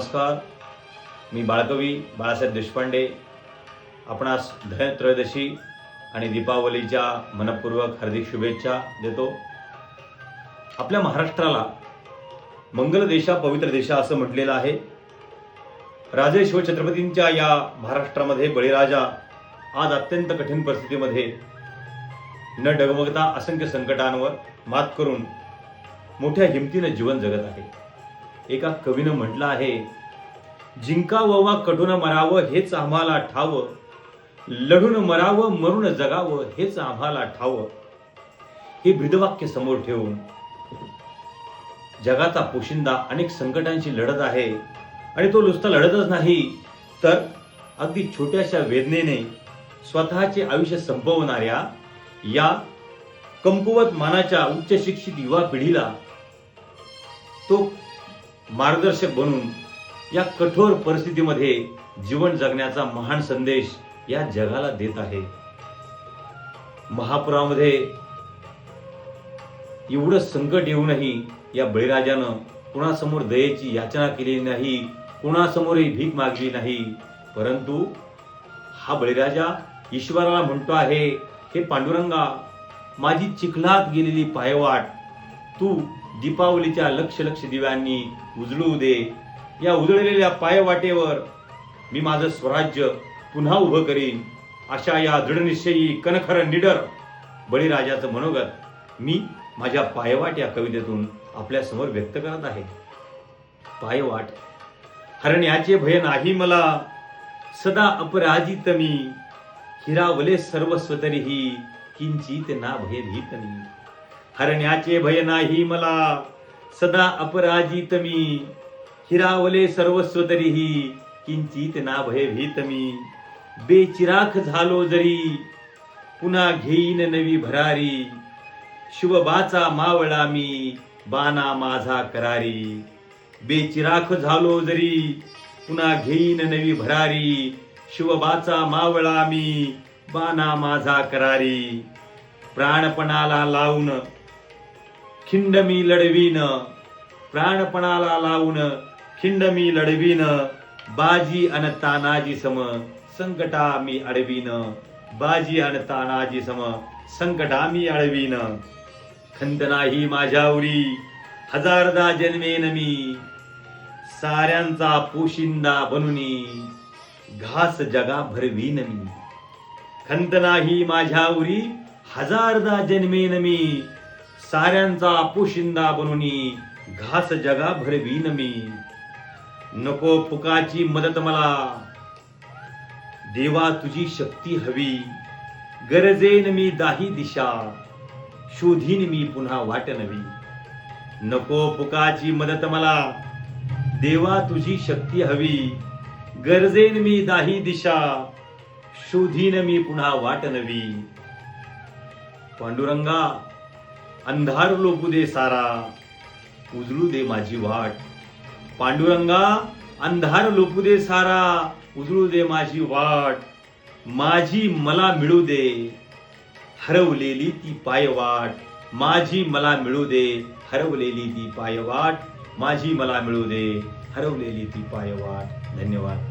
नमस्कार. मी बाळकवी बाळासाहेब देशपांडे आपणास धनत्रयोदशी आणि दीपावलीच्या मनपूर्वक हार्दिक शुभेच्छा देतो. आपल्या महाराष्ट्राला मंगल देशा पवित्र देशा असं म्हटलेलं आहे. राजे शिवछत्रपतींच्या या महाराष्ट्रामध्ये बळीराजा आज अत्यंत कठीण परिस्थितीमध्ये न डगमगता असंख्य संकटांवर मात करून मोठ्या हिमतीनं जीवन जगत आहे. एका कवीनं म्हटलं आहे, जिंकावं वा कटून मरावं हेच आम्हाला ठावं, लढून मरावं मरून जगावं हेच आम्हाला ठावं. हे ब्रीदवाक्य समोर ठेवून जगाचा पोशिंदा अनेक संकटांशी लढत आहे आणि तो नुसता लढतच नाही तर अगदी छोट्याशा वेदनेने स्वतःचे आयुष्य संपवणाऱ्या या कमकुवत मानाच्या उच्च शिक्षित युवा पिढीला तो मार्गदर्शक बनून या कठोर परिस्थितीमध्ये जीवन जगण्याचा महान संदेश या जगाला देत आहे. महापुरामध्ये एवढं संकट येऊनही या बळीराजानं कुणासमोर दयेची याचना केली नाही, कुणासमोरही भीक मागली नाही. परंतु हा बळीराजा ईश्वराला म्हणतो आहे, हे पांडुरंगा, माझी चिखलात गेलेली पायवाट तू दीपावलीच्या लक्ष लक्ष दिव्यांनी उजळू दे. या उजळलेल्या पायवाटेवर मी माझं स्वराज्य पुन्हा उभं करीन. अशा या दृढनिश्चयी कणखर निडर बळीराजाचं मनोगत मी माझ्या पायवाट या कवितेतून आपल्या समोर व्यक्त करत आहे. पायवाट. हरण्याचे भय नाही मला, सदा अपराजित मी, हिरावले सर्वस्व तरीही किंचित ना भयभीत मी. हरण्याचे भय नाही मला, सदा अपराजित मी, हिरावले सर्वस्व तरीही किंचित ना भयभीत मी. बेचिराख झालो जरी पुन्हा घेईन नवी भरारी, शुभबाचा मावळा मी, बाणा माझा करारी. बेचिराख झालो जरी पुन्हा घेईन नवी भरारी, शुभबाचा मावळा मी, बाणा माझा करारी. प्राणपणाला लावून खिंड मी लढवीन, प्राणपणाला लावून खिंड मी लढवीन, बाजी अन तानाजी सम संकटा मी अडवीन, बाजी अन तानाजी सम संकटा मी अडवीन. खंत नाही माझ्यावरी हजारदा जन्मेन मी, साऱ्यांचा पोशिंदा बनूनी घास जगा भरवीन मी. खंत नाही माझ्यावरी हजारदा जन्मेन मी, साऱ्यांचा पोशिंदा बनूनी घास जगा भरवीन मी. नको पुकाची मदत मला, देवा तुझी शक्ती हवी, गरजेन मी दाही दिशा, शोधीन मी पुन्हा वाट नवी. नको पुकाची मदत मला, देवा तुझी शक्ती हवी, गरजेन मी दाही दिशा, शोधीन मी पुन्हा वाट नवी. पांडुरंगा, अंधार लोपू दे सारा, उजळू दे माझी वाट. पांडुरंगा, अंधार लोपू दे सारा, उजळू दे माझी वाट. माझी मला मिळू दे हरवलेली ती पायवाट, माझी मला मिळू दे हरवलेली ती पायवाट, माझी मला मिळू दे हरवलेली ती पायवाट. धन्यवाद.